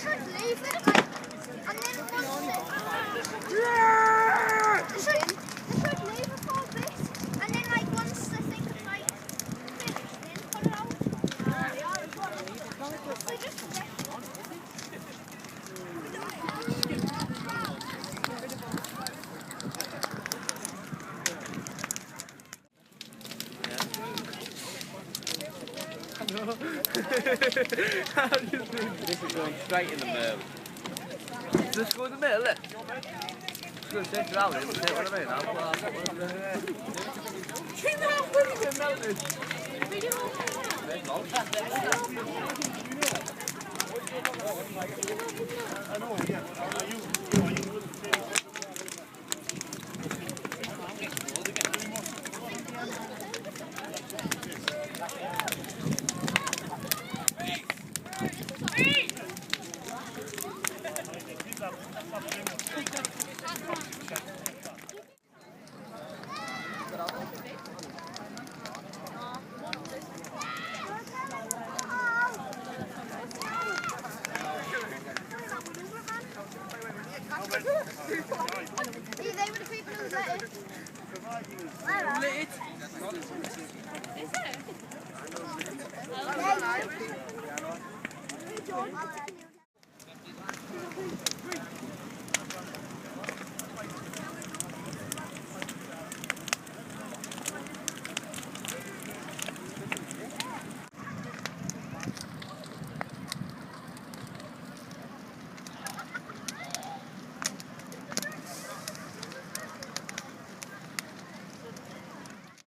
should leave it, like, and then once they should leave it for a bit, and then like once they think it's like finished, then put it out. They just This is going straight in the middle. Just go in the middle, look. Just go straight around it, see what I mean? I'll put one there. See that winning and melted. I know, yeah. They were the people who let it. Is it?